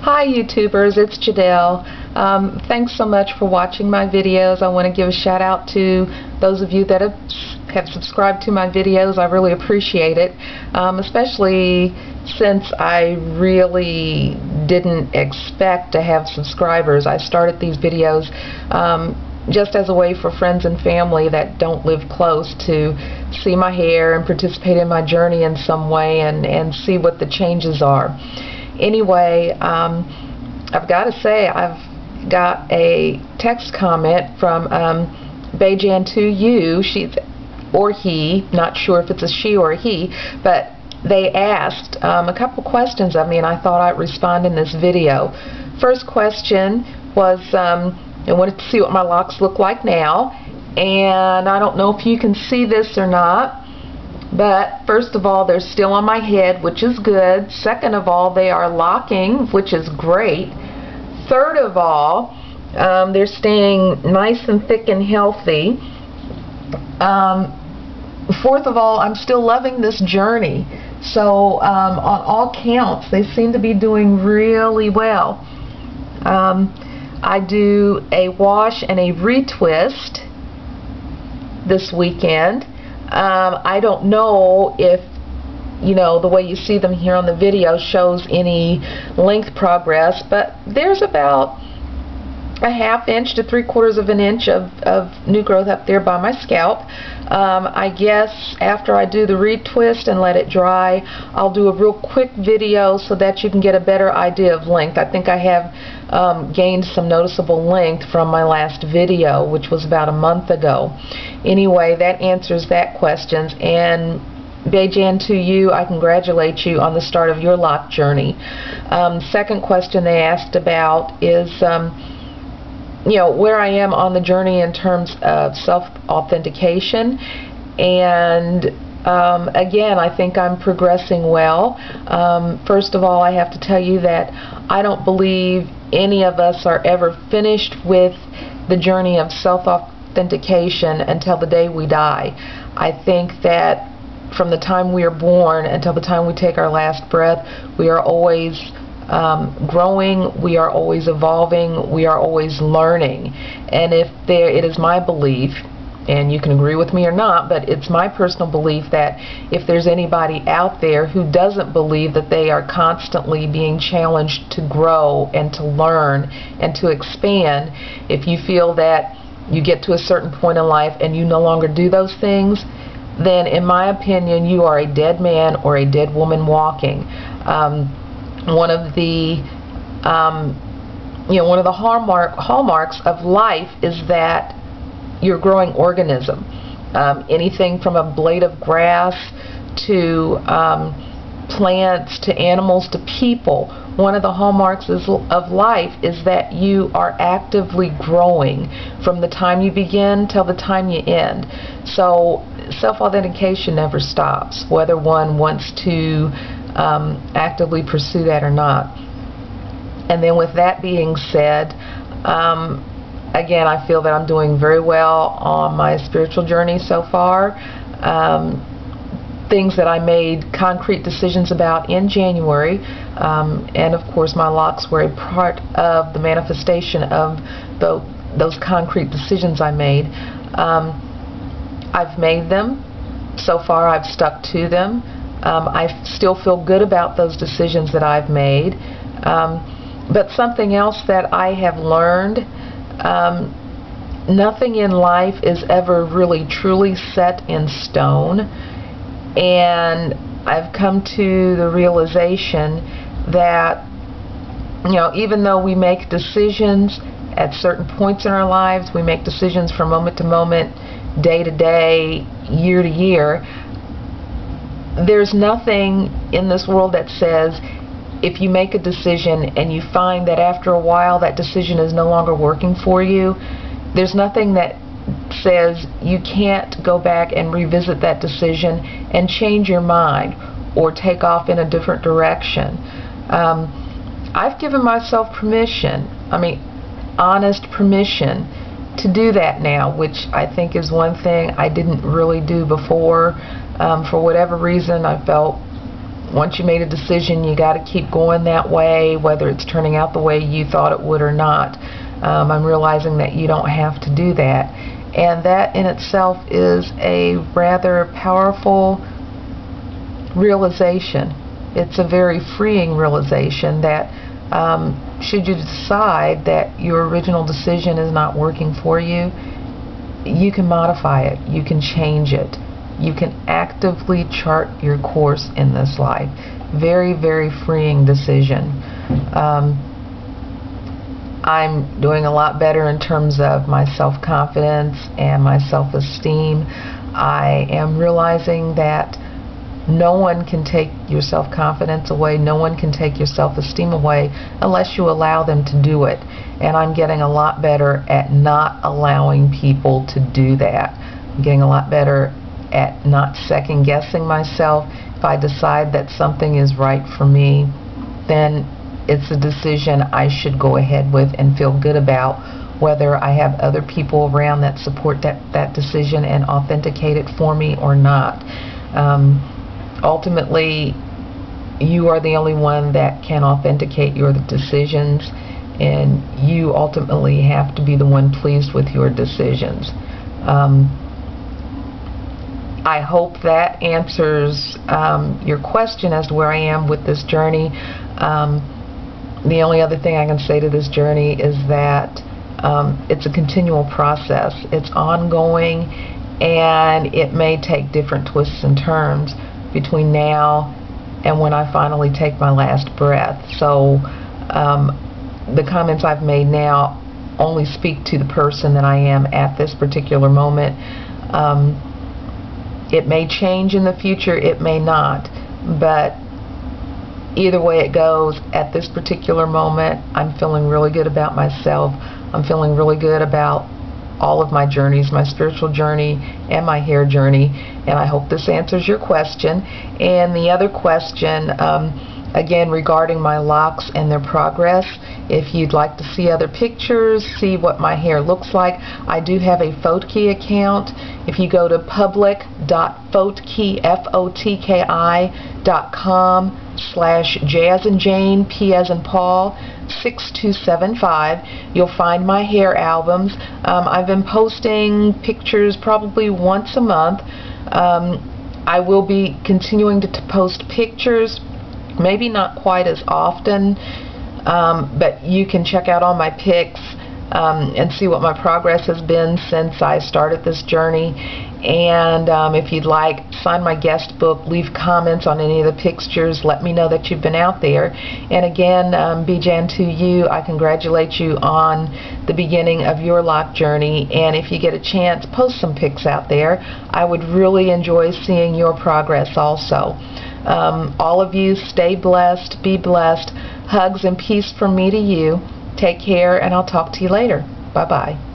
Hi YouTubers, it's Jadelle. Thanks so much for watching my videos. I want to give a shout out to those of you that have subscribed to my videos. I really appreciate it, especially since I really didn't expect to have subscribers. I started these videos just as a way for friends and family that don't live close to see my hair and participate in my journey in some way and see what the changes are. Anyway, I've got to say I've got a text comment from bajan2u. She's or he, not sure if it's a she or a he, but they asked a couple questions of me, and I thought I'd respond in this video. First question was, I wanted to see what my locks look like now, and I don't know if you can see this or not. But first of all, they're still on my head, which is good. Second of all, they are locking, which is great. Third of all, they're staying nice and thick and healthy. Fourth of all, I'm still loving this journey. So on all counts, they seem to be doing really well. I do a wash and a retwist this weekend. I don't know if, the way you see them here on the video shows any length progress, but there's about a ½ inch to 3/4 of an inch of new growth up there by my scalp. I guess after I do the retwist and let it dry, I'll do a real quick video so that you can get a better idea of length. I think I have gained some noticeable length from my last video, which was about a month ago. Anyway, that answers that question. And bajan2u, I congratulate you on the start of your lock journey. Second question they asked about is where I am on the journey in terms of self-authentication, and again, I think I'm progressing well. First of all, I have to tell you that I don't believe any of us are ever finished with the journey of self-authentication until the day we die. I think that from the time we are born until the time we take our last breath, we are always growing, we are always evolving, we are always learning. And it is my belief, and you can agree with me or not, but it's my personal belief that if there's anybody out there who doesn't believe that they are constantly being challenged to grow and to learn and to expand, if you feel that you get to a certain point in life and you no longer do those things, then in my opinion you are a dead man or a dead woman walking. One of the hallmarks of life is that you're a growing organism. Anything from a blade of grass to plants to animals to people, one of the hallmarks of life is that you are actively growing from the time you begin till the time you end. So self-authentication never stops, whether one wants to actively pursue that or not. And then with that being said, again, I feel that I'm doing very well on my spiritual journey so far. Things that I made concrete decisions about in January, and of course my locks were a part of the manifestation of those concrete decisions I made. I've made them. So far I've stuck to them. I still feel good about those decisions that I've made. But something else that I have learned, nothing in life is ever really truly set in stone. And I've come to the realization that, even though we make decisions at certain points in our lives, we make decisions from moment to moment, day to day, year to year, there's nothing in this world that says if you make a decision and you find that after a while that decision is no longer working for you, there's nothing that says you can't go back and revisit that decision and change your mind or take off in a different direction. I've given myself permission, honest permission to do that now, which I think is one thing I didn't really do before. For whatever reason, I felt once you made a decision, you got to keep going that way, whether it's turning out the way you thought it would or not. I'm realizing that you don't have to do that. And that in itself is a rather powerful realization. It's a very freeing realization that should you decide that your original decision is not working for you, you can modify it, you can change it. You can actively chart your course in this life. Very, very freeing decision. I'm doing a lot better in terms of my self-confidence and my self-esteem. I am realizing that no one can take your self-confidence away, no one can take your self-esteem away unless you allow them to do it. And I'm getting a lot better at not allowing people to do that. I'm getting a lot better at not second-guessing myself. If I decide that something is right for me, then it's a decision I should go ahead with and feel good about, whether I have other people around that support that decision and authenticate it for me or not. Ultimately, you are the only one that can authenticate your decisions, and you ultimately have to be the one pleased with your decisions. I hope that answers your question as to where I am with this journey. The only other thing I can say to this journey is that it's a continual process. It's ongoing, and it may take different twists and turns between now and when I finally take my last breath. So the comments I've made now only speak to the person that I am at this particular moment. It may change in the future, it may not, but either way it goes, at this particular moment, I'm feeling really good about myself. I'm feeling really good about all of my journeys, my spiritual journey and my hair journey, and I hope this answers your question. And the other question, again, regarding my locks and their progress, if you'd like to see other pictures, see what my hair looks like, I do have a Fotki account. If you go to public.fotki.com/J as in Jane, P as in Paul, 6275, you'll find my hair albums. I've been posting pictures probably once a month. I will be continuing to post pictures, maybe not quite as often, but you can check out all my pics and see what my progress has been since I started this journey. And if you'd like, sign my guest book, leave comments on any of the pictures, let me know that you've been out there. And again, bajan2u, I congratulate you on the beginning of your lock journey, and if you get a chance, post some pics out there. I would really enjoy seeing your progress also. All of you, stay blessed, be blessed. Hugs and peace from me to you. Take care, and I'll talk to you later. Bye-bye.